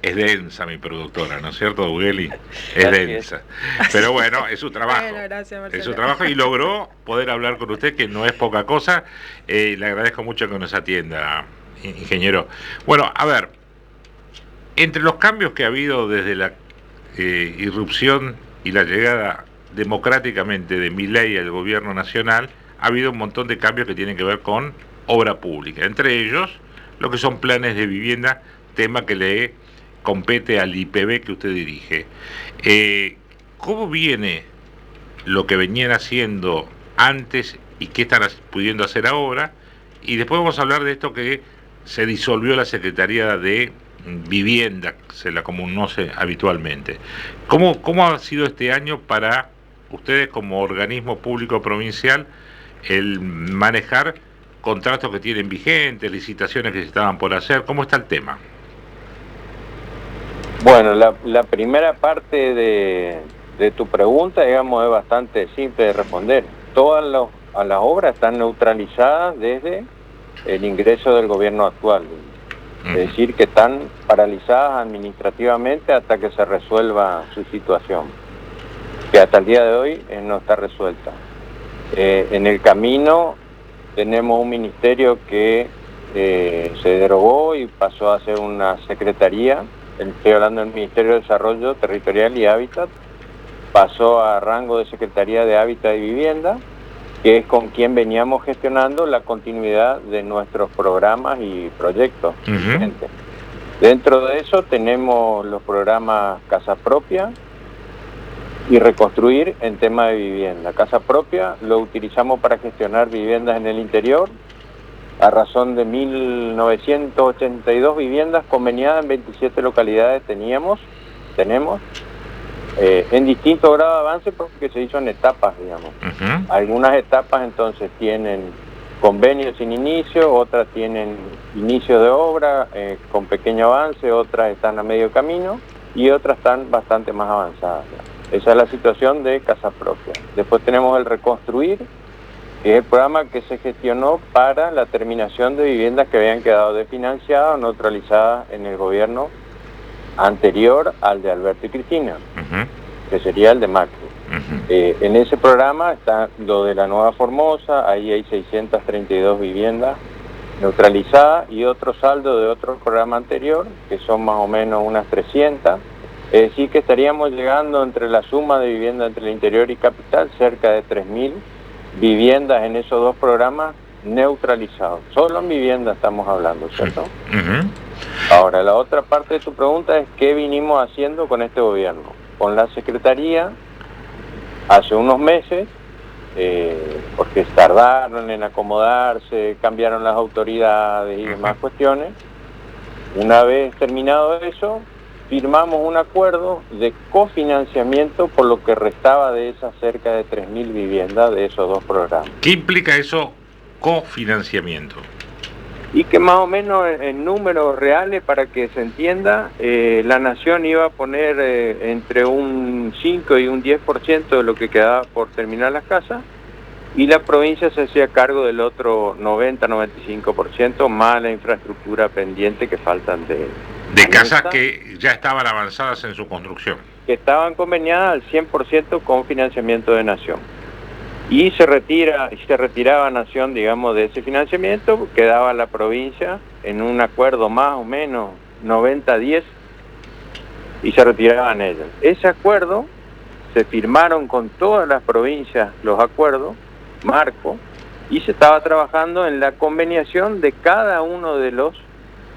Es densa mi productora, ¿no es cierto, Ugeli? Es densa. Pero bueno, es su trabajo. Bueno, gracias, Marcelo. Es su trabajo y logró poder hablar con usted, que no es poca cosa. Le agradezco mucho que nos atienda, ingeniero. Bueno, a ver, entre los cambios que ha habido desde la irrupción y la llegada democráticamente de Milei al gobierno nacional, ha habido un montón de cambios que tienen que ver con obra pública. Entre ellos, lo que son planes de vivienda, tema que le compete al IPB que usted dirige. ¿Cómo viene lo que venían haciendo antes y qué están pudiendo hacer ahora? Y después vamos a hablar de esto que se disolvió la Secretaría de Vivienda, se la conoce habitualmente. ¿Cómo ha sido este año para ustedes como organismo público provincial el manejar contratos que tienen vigentes, licitaciones que se estaban por hacer? ¿Cómo está el tema? Bueno, la primera parte de tu pregunta, digamos, es bastante simple de responder. Todas las obras están neutralizadas desde el ingreso del gobierno actual. Es decir, que están paralizadas administrativamente hasta que se resuelva su situación, que hasta el día de hoy no está resuelta. En el camino tenemos un ministerio que se derogó y pasó a ser una secretaría. Estoy hablando del Ministerio de Desarrollo Territorial y Hábitat. Pasó a rango de Secretaría de Hábitat y Vivienda, que es con quien veníamos gestionando la continuidad de nuestros programas y proyectos. Dentro de eso tenemos los programas Casa Propia y Reconstruir en tema de vivienda. Casa Propia lo utilizamos para gestionar viviendas en el interior, a razón de 1.982 viviendas conveniadas en 27 localidades tenemos, en distinto grado de avance porque se hizo en etapas, digamos. Algunas etapas entonces tienen convenios sin inicio, otras tienen inicio de obra con pequeño avance, otras están a medio camino y otras están bastante más avanzadas. Esa es la situación de Casa Propia. Después tenemos el Reconstruir, que es el programa que se gestionó para la terminación de viviendas que habían quedado desfinanciadas o neutralizadas en el gobierno anterior al de Alberto y Cristina, que sería el de Macri. En ese programa está lo de la Nueva Formosa, ahí hay 632 viviendas neutralizadas y otro saldo de otro programa anterior, que son más o menos unas 300. Es decir, que estaríamos llegando entre la suma de vivienda entre el interior y capital, cerca de 3.000 viviendas en esos dos programas neutralizados. Solo en vivienda estamos hablando, ¿cierto? Ahora, la otra parte de tu pregunta es qué vinimos haciendo con este gobierno. Con la Secretaría, hace unos meses, porque tardaron en acomodarse, cambiaron las autoridades y demás cuestiones. Una vez terminado eso, firmamos un acuerdo de cofinanciamiento por lo que restaba de esas cerca de 3.000 viviendas de esos dos programas. ¿Qué implica eso, cofinanciamiento? Y que más o menos en números reales, para que se entienda, la Nación iba a poner entre un 5 y un 10% de lo que quedaba por terminar las casas, y la provincia se hacía cargo del otro 90-95%, más la infraestructura pendiente que faltan de casas que ya estaban avanzadas en su construcción. Que estaban conveniadas al 100% con financiamiento de Nación. Y se retiraba Nación, digamos, de ese financiamiento, quedaba la provincia en un acuerdo más o menos 90-10 y se retiraban ellas. Ese acuerdo se firmaron con todas las provincias los acuerdos, marco, y se estaba trabajando en la conveniación de cada uno de los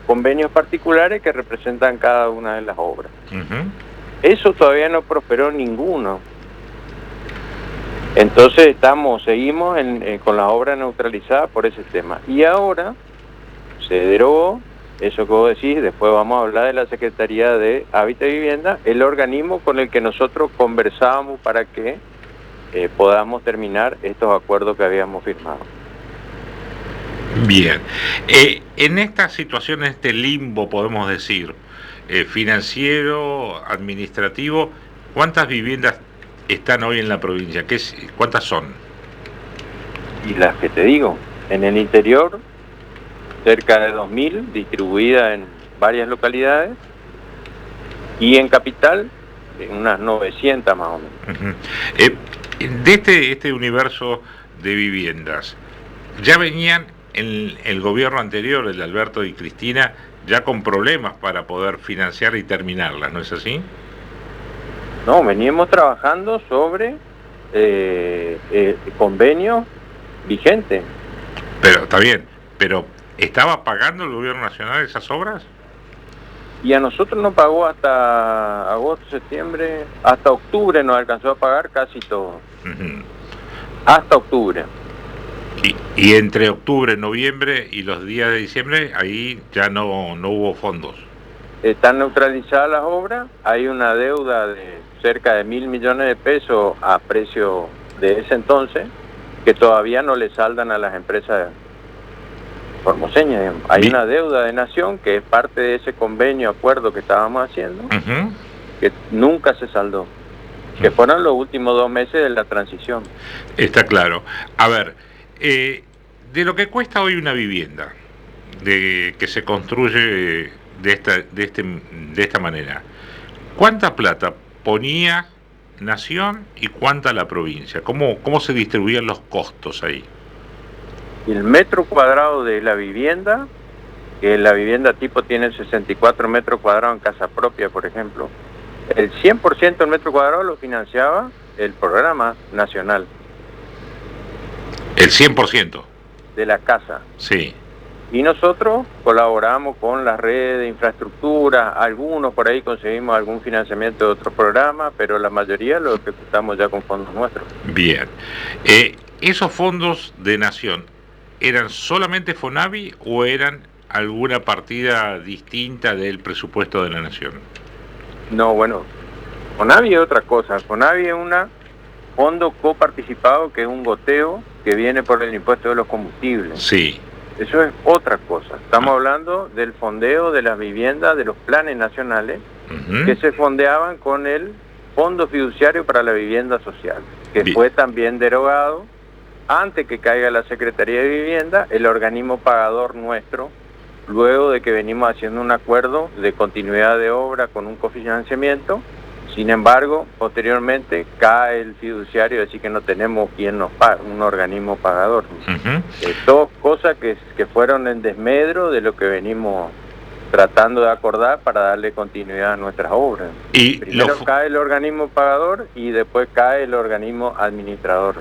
convenios particulares que representan cada una de las obras. Eso todavía no prosperó ninguno. Entonces seguimos con las obras neutralizadas por ese tema. Y ahora se derogó, eso que vos decís, después vamos a hablar de la Secretaría de Hábitat y Vivienda, el organismo con el que nosotros conversábamos para que podamos terminar estos acuerdos que habíamos firmado. Bien. En esta situación, en este limbo, podemos decir, financiero, administrativo, ¿cuántas viviendas están hoy en la provincia? ¿Cuántas son? Y las que te digo, en el interior, cerca de 2.000, distribuidas en varias localidades. Y en Capital, unas 900 más o menos. De este universo de viviendas, ya venían el gobierno anterior, el de Alberto y Cristina, ya con problemas para poder financiar y terminarlas, ¿no es así? No, veníamos trabajando sobre convenios vigentes. Pero está bien, pero ¿estaba pagando el gobierno nacional esas obras? Y a nosotros nos pagó hasta agosto, septiembre, hasta octubre nos alcanzó a pagar casi todo. Hasta octubre. Y entre octubre, noviembre y los días de diciembre, ahí ya no hubo fondos. Están neutralizadas las obras, hay una deuda de cerca de 1.000 millones de pesos a precio de ese entonces, que todavía no le saldan a las empresas formoseñas, digamos. Hay una deuda de nación que es parte de ese convenio, acuerdo que estábamos haciendo, que nunca se saldó, que fueron los últimos 2 meses de la transición. Está claro. A ver, de lo que cuesta hoy una vivienda, de que se construye de esta manera, ¿cuánta plata ponía Nación y cuánta la provincia? ¿Cómo se distribuían los costos ahí? El metro cuadrado de la vivienda, que la vivienda tipo tiene 64 metros cuadrados en casa propia, por ejemplo, el 100% del metro cuadrado lo financiaba el programa nacional. ¿El 100%? De la casa. Sí. Y nosotros colaboramos con las redes de infraestructura, algunos por ahí conseguimos algún financiamiento de otro programa, pero la mayoría lo ejecutamos ya con fondos nuestros. Bien. ¿Esos fondos de Nación eran solamente Fonavi o eran alguna partida distinta del presupuesto de la Nación? No, bueno, Fonavi es otra cosa. Fonavi es un fondo coparticipado que es un goteo que viene por el impuesto de los combustibles. Sí. Eso es otra cosa. Estamos hablando del fondeo de las viviendas, de los planes nacionales, que se fondeaban con el Fondo Fiduciario para la Vivienda Social, que fue también derogado antes que caiga la Secretaría de Vivienda, el organismo pagador nuestro, luego de que venimos haciendo un acuerdo de continuidad de obra con un cofinanciamiento. Sin embargo, posteriormente cae el fiduciario, así que no tenemos quien nos pague, un organismo pagador. Dos cosas que fueron en desmedro de lo que venimos tratando de acordar para darle continuidad a nuestras obras. Primero cae el organismo pagador y después cae el organismo administrador.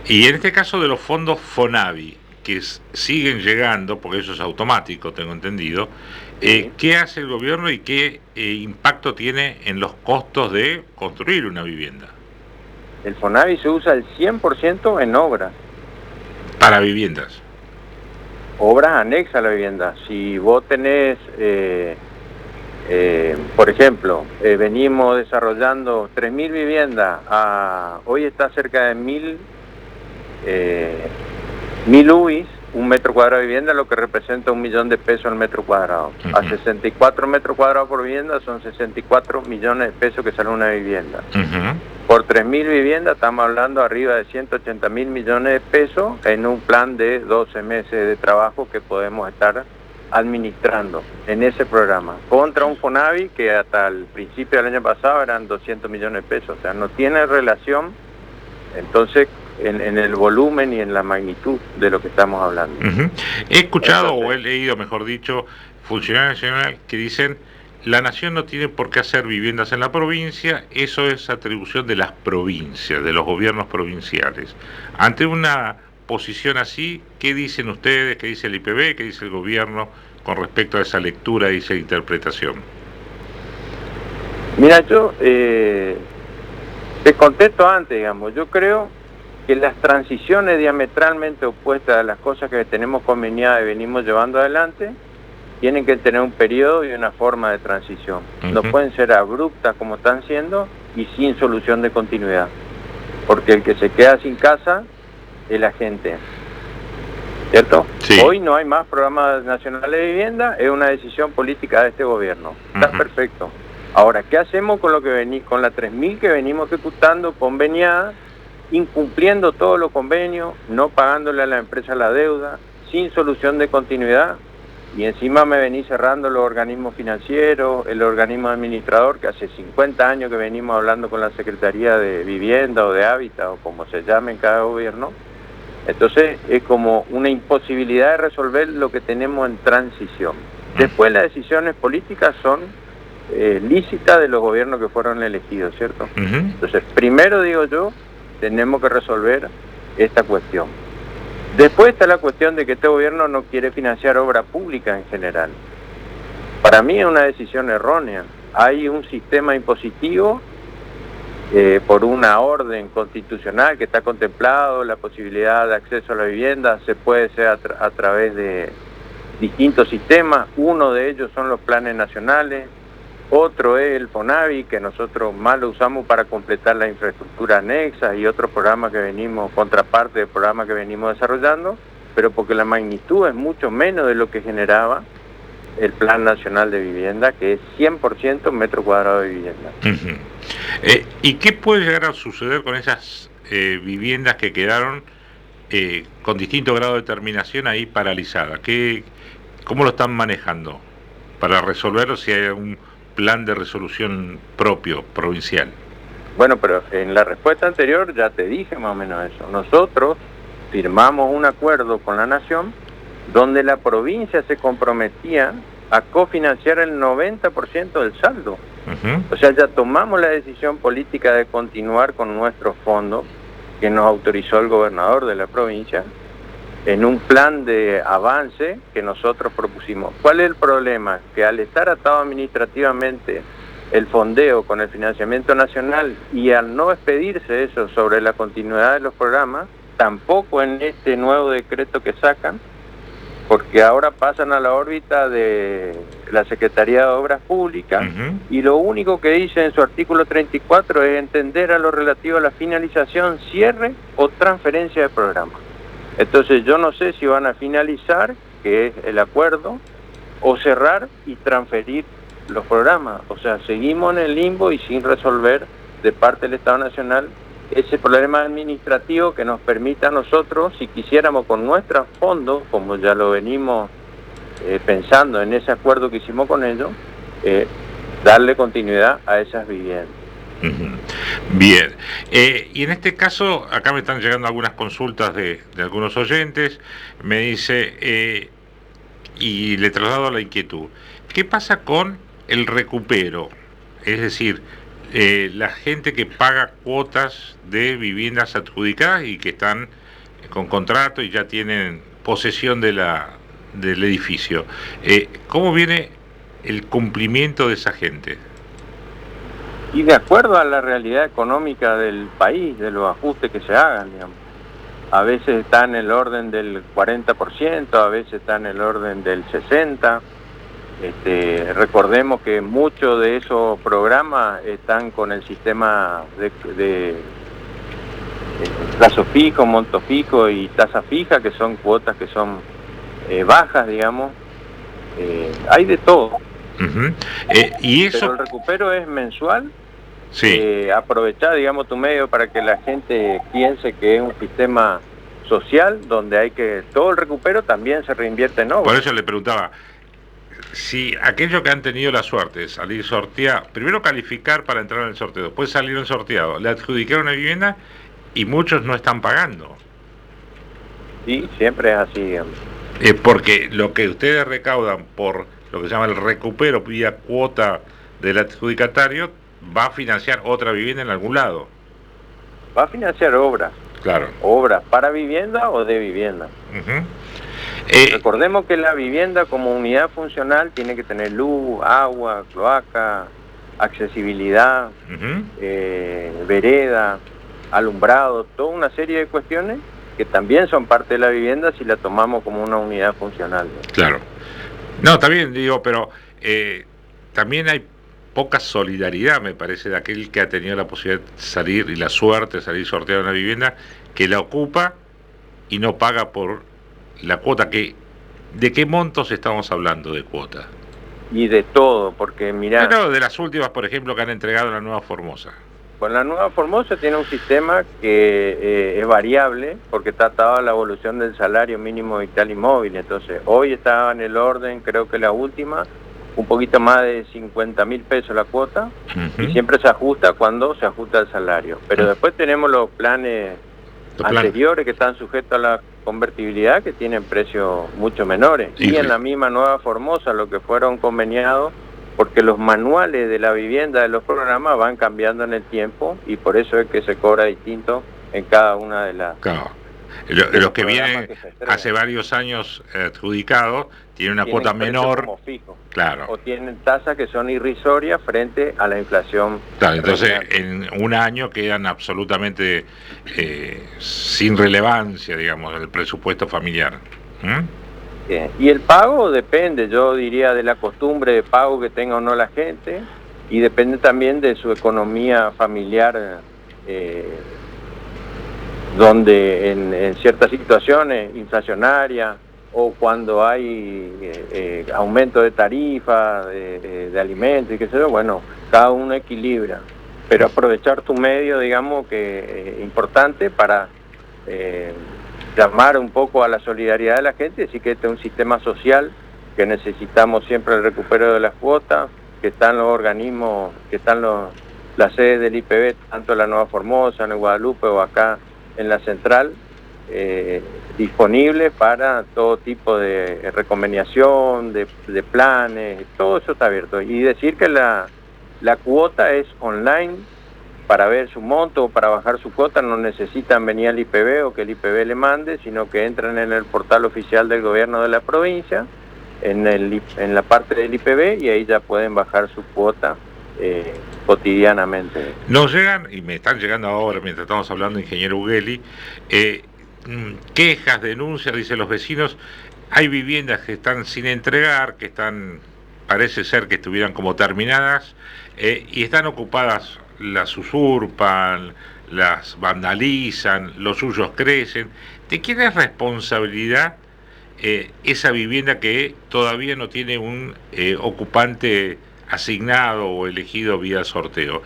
Y en este caso de los fondos Fonavi, que siguen llegando, porque eso es automático, tengo entendido, ¿qué hace el gobierno y qué impacto tiene en los costos de construir una vivienda? El Fonavi se usa el 100% en obras. Para viviendas. Obras anexas a la vivienda. Si vos tenés, por ejemplo, venimos desarrollando 3.000 viviendas, hoy está cerca de 1.000 UIs, un metro cuadrado de vivienda, lo que representa 1 millón de pesos al metro cuadrado. A 64 metros cuadrados por vivienda son 64 millones de pesos que sale una vivienda. Por 3.000 viviendas estamos hablando arriba de 180.000 millones de pesos en un plan de 12 meses de trabajo que podemos estar administrando en ese programa. Contra un Fonavi que hasta el principio del año pasado eran 200 millones de pesos. O sea, no tiene relación, entonces, en el volumen y en la magnitud de lo que estamos hablando. He escuchado, o he leído, mejor dicho, funcionarios nacionales que dicen: la Nación no tiene por qué hacer viviendas en la provincia, eso es atribución de las provincias, de los gobiernos provinciales. Ante una posición así, ¿qué dicen ustedes, qué dice el IPB, qué dice el gobierno con respecto a esa lectura y esa interpretación? Mira, yo te contesto antes, digamos, yo creo que las transiciones diametralmente opuestas a las cosas que tenemos conveniadas y venimos llevando adelante, tienen que tener un periodo y una forma de transición. No pueden ser abruptas como están siendo y sin solución de continuidad. Porque el que se queda sin casa es la gente. ¿Cierto? Sí. Hoy no hay más programas nacionales de vivienda, es una decisión política de este gobierno. Está perfecto. Ahora, ¿qué hacemos con lo que con las 3.000 que venimos ejecutando conveniadas, incumpliendo todos los convenios, no pagándole a la empresa la deuda, sin solución de continuidad? y encima me venís cerrando los organismos financieros, el organismo administrador, que hace 50 años que venimos hablando con la Secretaría de Vivienda o de Hábitat, o como se llame en cada gobierno. Entonces es como una imposibilidad de resolver lo que tenemos en transición. Después las decisiones políticas son lícitas de los gobiernos que fueron elegidos, ¿cierto? Entonces, primero digo yo, tenemos que resolver esta cuestión. Después está la cuestión de que este gobierno no quiere financiar obra pública en general. Para mí es una decisión errónea. Hay un sistema impositivo por una orden constitucional que está contemplado, la posibilidad de acceso a la vivienda se puede hacer a través de distintos sistemas. Uno de ellos son los planes nacionales, otro es el FONAVI, que nosotros más lo usamos para completar la infraestructura anexa, y otros programas que venimos, contraparte del programa que venimos desarrollando, pero porque la magnitud es mucho menos de lo que generaba el Plan Nacional de Vivienda, que es 100% metro cuadrado de vivienda. ¿Y qué puede llegar a suceder con esas viviendas que quedaron con distinto grado de terminación ahí paralizadas? ¿Cómo lo están manejando para resolverlo, si hay un plan de resolución propio, provincial? Bueno, pero en la respuesta anterior ya te dije más o menos eso. Nosotros firmamos un acuerdo con la Nación donde la provincia se comprometía a cofinanciar el 90% del saldo. O sea, ya tomamos la decisión política de continuar con nuestros fondos que nos autorizó el gobernador de la provincia en un plan de avance que nosotros propusimos. ¿Cuál es el problema? Que al estar atado administrativamente el fondeo con el financiamiento nacional y al no expedirse eso sobre la continuidad de los programas, tampoco en este nuevo decreto que sacan, porque ahora pasan a la órbita de la Secretaría de Obras Públicas, y lo único que dice en su artículo 34 es entender a lo relativo a la finalización, cierre o transferencia de programa. Entonces yo no sé si van a finalizar, que es el acuerdo, o cerrar y transferir los programas. O sea, seguimos en el limbo y sin resolver de parte del Estado Nacional ese problema administrativo que nos permita a nosotros, si quisiéramos con nuestros fondos, como ya lo venimos pensando en ese acuerdo que hicimos con ellos, darle continuidad a esas viviendas. Bien, y en este caso, acá me están llegando algunas consultas de algunos oyentes, me dice, y le traslado la inquietud, ¿qué pasa con el recupero? Es decir, la gente que paga cuotas de viviendas adjudicadas y que están con contrato y ya tienen posesión del edificio. ¿Cómo viene el cumplimiento de esa gente? Y de acuerdo a la realidad económica del país, de los ajustes que se hagan, digamos. A veces está en el orden del 40%, a veces está en el orden del 60%. Recordemos que muchos de esos programas están con el sistema de plazo fijo, monto fijo y tasa fija, que son cuotas que son bajas, digamos. Hay de todo. ¿Y eso? Pero el recupero es mensual. Sí. Aprovechar, digamos, tu medio para que la gente piense que es un sistema social donde hay que... Todo el recupero también se reinvierte en obra. Por eso le preguntaba, si aquellos que han tenido la suerte de salir sorteado, primero calificar para entrar en el sorteo, después salieron sorteados, le adjudicaron una vivienda y muchos no están pagando. Sí, siempre es así, digamos. Porque lo que ustedes recaudan por lo que se llama el recupero vía cuota del adjudicatario va a financiar otra vivienda en algún lado. Va a financiar obras. Claro. Obras para vivienda o de vivienda. Recordemos que la vivienda como unidad funcional tiene que tener luz, agua, cloaca, accesibilidad, vereda, alumbrado, toda una serie de cuestiones que también son parte de la vivienda si la tomamos como una unidad funcional. Claro. No, está bien, digo, pero también hay poca solidaridad, me parece, de aquel que ha tenido la posibilidad de salir y la suerte de salir sorteado en una vivienda, que la ocupa y no paga por la cuota. ¿De qué montos estamos hablando de cuota? Y de todo, porque mirá... Pero de las últimas, por ejemplo, que han entregado en la Nueva Formosa. Pues la Nueva Formosa tiene un sistema que es variable porque está atado a la evolución del salario mínimo vital y móvil. Entonces, hoy estaba en el orden, creo que la última, un poquito más de 50.000 pesos la cuota, y siempre se ajusta cuando se ajusta el salario. Pero después tenemos los planes anteriores que están sujetos a la convertibilidad, que tienen precios mucho menores. Y en la misma Nueva Formosa, lo que fueron conveniados, porque los manuales de la vivienda de los programas van cambiando en el tiempo, y por eso es que se cobra distinto en cada una de las... Claro. Los que vienen hace varios años adjudicados tienen una cuota menor, como fijo, claro, o tienen tasas que son irrisorias frente a la inflación. Claro, entonces en un año quedan absolutamente sin relevancia, digamos, el presupuesto familiar. Bien. Y el pago depende, yo diría, de la costumbre de pago que tenga o no la gente, y depende también de su economía familiar, donde en ciertas situaciones inflacionarias o cuando hay aumento de tarifas, de alimentos y qué sé yo, bueno, cada uno equilibra, pero aprovechar tu medio, digamos, que importante para llamar un poco a la solidaridad de la gente, decir que este es un sistema social, que necesitamos siempre el recupero de las cuotas, que están los organismos, que están las sedes del IPB, tanto en la Nueva Formosa, en Guadalupe o acá en la central, disponible para todo tipo de recomendación, de planes, todo eso está abierto. Y decir que la cuota es online, para ver su monto o para bajar su cuota no necesitan venir al IPB o que el IPB le mande, sino que entran en el portal oficial del gobierno de la provincia, en la parte del IPB, y ahí ya pueden bajar su cuota cotidianamente. Nos llegan, y me están llegando ahora mientras estamos hablando, ingeniero Ughelli, quejas, denuncias, dicen los vecinos, hay viviendas que están sin entregar, que están, parece ser que estuvieran como terminadas, y están ocupadas, las usurpan, las vandalizan, los suyos crecen. ¿De quién es responsabilidad esa vivienda que todavía no tiene un ocupante asignado o elegido vía sorteo?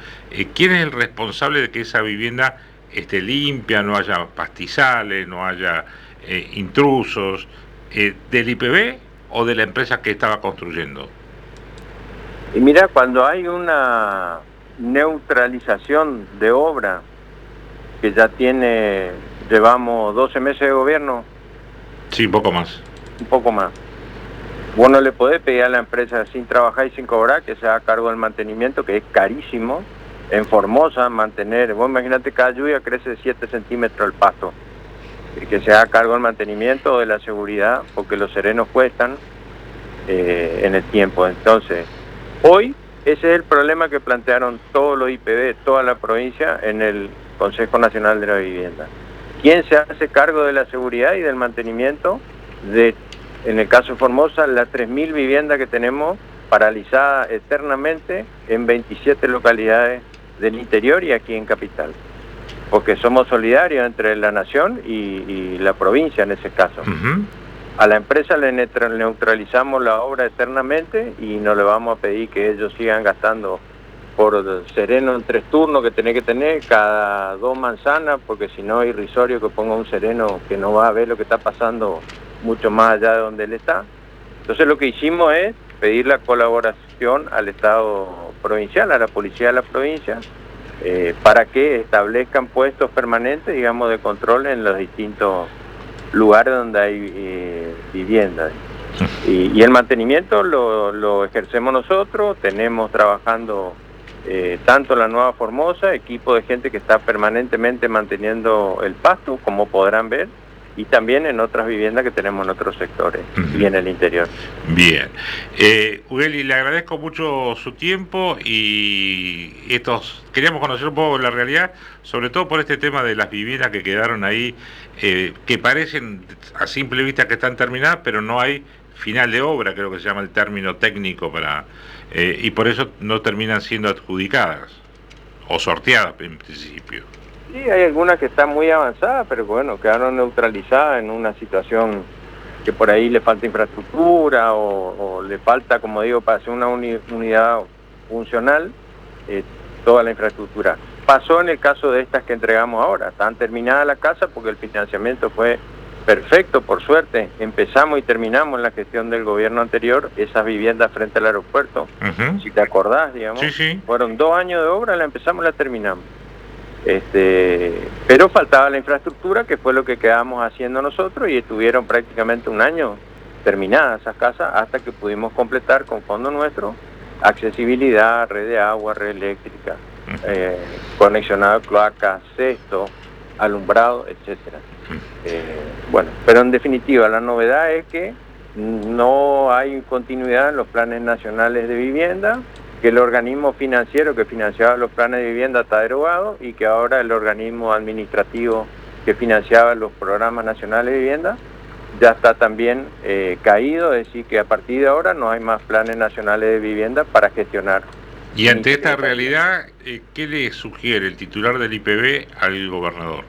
¿Quién es el responsable de que esa vivienda esté limpia, no haya pastizales, no haya intrusos? ¿Del IPB o de la empresa que estaba construyendo? Y mira, cuando hay una neutralización de obra, que ya llevamos 12 meses de gobierno. Sí, un poco más. Un poco más. Vos no le podés pedir a la empresa sin trabajar y sin cobrar que se haga cargo del mantenimiento, que es carísimo. En Formosa mantener, vos imagínate, cada lluvia crece 7 centímetros el pasto. Y que se haga cargo del mantenimiento o de la seguridad, porque los serenos cuestan en el tiempo. Entonces, hoy ese es el problema que plantearon todos los IPB, toda la provincia, en el Consejo Nacional de la Vivienda. ¿Quién se hace cargo de la seguridad y del mantenimiento de, en el caso de Formosa, las 3.000 viviendas que tenemos paralizadas eternamente en 27 localidades del interior y aquí en Capital? Porque somos solidarios entre la nación y la provincia en ese caso. A la empresa le neutralizamos la obra eternamente y no le vamos a pedir que ellos sigan gastando por sereno en 3 turnos que tenés que tener cada 2 manzanas, porque si no es irrisorio que ponga un sereno que no va a ver lo que está pasando mucho más allá de donde él está. Entonces lo que hicimos es pedir la colaboración al Estado provincial, a la policía de la provincia, para que establezcan puestos permanentes, digamos, de control en los distintos lugares donde hay viviendas. Y el mantenimiento lo ejercemos nosotros, tenemos trabajando tanto en la Nueva Formosa, equipo de gente que está permanentemente manteniendo el pasto, como podrán ver, y también en otras viviendas que tenemos en otros sectores y en el interior. Bien. Ughelli, le agradezco mucho su tiempo y queríamos conocer un poco la realidad, sobre todo por este tema de las viviendas que quedaron ahí, que parecen a simple vista que están terminadas, pero no hay final de obra, creo que se llama el término técnico, y por eso no terminan siendo adjudicadas o sorteadas en principio. Sí, hay algunas que están muy avanzadas, pero bueno, quedaron neutralizadas en una situación que por ahí le falta infraestructura o le falta, como digo, para hacer una unidad funcional, toda la infraestructura. pasó en el caso de estas que entregamos ahora. Están terminadas las casas porque el financiamiento fue perfecto, por suerte. Empezamos y terminamos en la gestión del gobierno anterior esas viviendas frente al aeropuerto. Si te acordás, digamos, fueron 2 años de obra, la empezamos y la terminamos. Pero faltaba la infraestructura, que fue lo que quedamos haciendo nosotros, y estuvieron prácticamente 1 año terminadas esas casas hasta que pudimos completar con fondo nuestro accesibilidad, red de agua, red eléctrica, conexionado, cloacas, cesto, alumbrado, etcétera. Bueno, pero en definitiva la novedad es que no hay continuidad en los planes nacionales de vivienda, que el organismo financiero que financiaba los planes de vivienda está derogado y que ahora el organismo administrativo que financiaba los programas nacionales de vivienda ya está también caído, es decir que a partir de ahora no hay más planes nacionales de vivienda para gestionar. Y ante esta realidad, ¿qué le sugiere el titular del IPB al gobernador?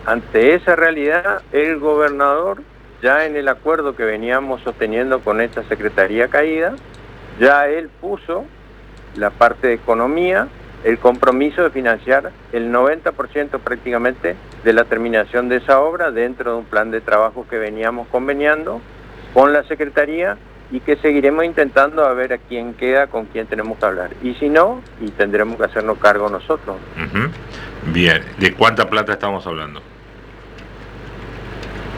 Ante esa realidad, el gobernador, ya en el acuerdo que veníamos sosteniendo con esta secretaría caída, ya él puso la parte de economía, el compromiso de financiar el 90% prácticamente de la terminación de esa obra dentro de un plan de trabajo que veníamos conveniando con la Secretaría y que seguiremos intentando a ver a quién queda, con quién tenemos que hablar. Y si no, y tendremos que hacernos cargo nosotros. Bien, ¿de cuánta plata estamos hablando?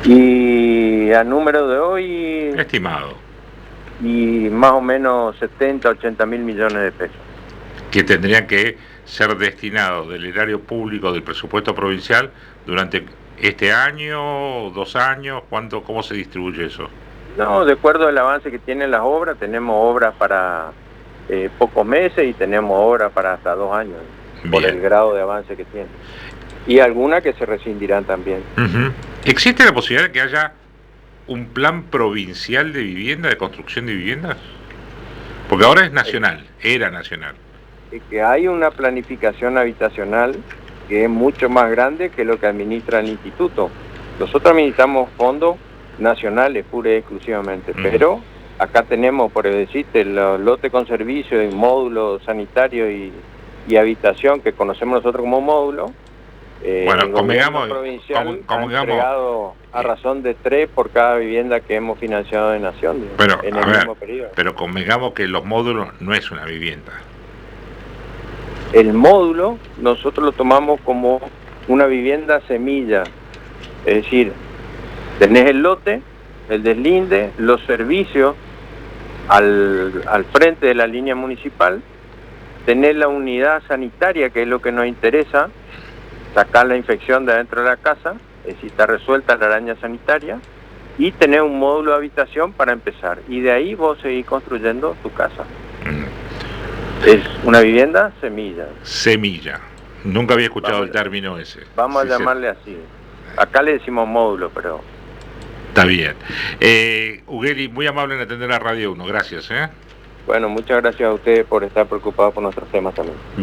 Y a número de hoy... Estimado. Y más o menos 70, 80 mil millones de pesos. Que tendrían que ser destinados del erario público del presupuesto provincial durante este año, 2 años, ¿cómo se distribuye eso? No, de acuerdo al avance que tienen las obras, tenemos obras para pocos meses y tenemos obras para hasta 2 años, por el grado de avance que tienen. Y algunas que se rescindirán también. ¿Existe la posibilidad de que haya un plan provincial de vivienda, de construcción de viviendas? Porque ahora es nacional, era nacional. Que hay una planificación habitacional que es mucho más grande que lo que administra el instituto. Nosotros administramos fondos nacionales pura y exclusivamente, pero acá tenemos, por decirte, el lote con servicio y módulo sanitario y habitación que conocemos nosotros como módulo. Bueno, el gobierno provincial ha entregado a razón de 3 por cada vivienda que hemos financiado de Nación, pero, en el mismo periodo. Pero convengamos que los módulos no es una vivienda. El módulo nosotros lo tomamos como una vivienda semilla, es decir, tenés el lote, el deslinde, los servicios al frente de la línea municipal, tenés la unidad sanitaria, que es lo que nos interesa, sacar la infección de adentro de la casa, es decir, está resuelta la araña sanitaria, y tenés un módulo de habitación para empezar, y de ahí vos seguís construyendo tu casa. Es una vivienda semilla. Semilla. Nunca había escuchado el término ese. Vamos a llamarle así. Acá le decimos módulo, pero... Está bien. Ughelli, muy amable en atender a Radio 1. Gracias. Bueno, muchas gracias a ustedes por estar preocupados por nuestros temas también. Bien.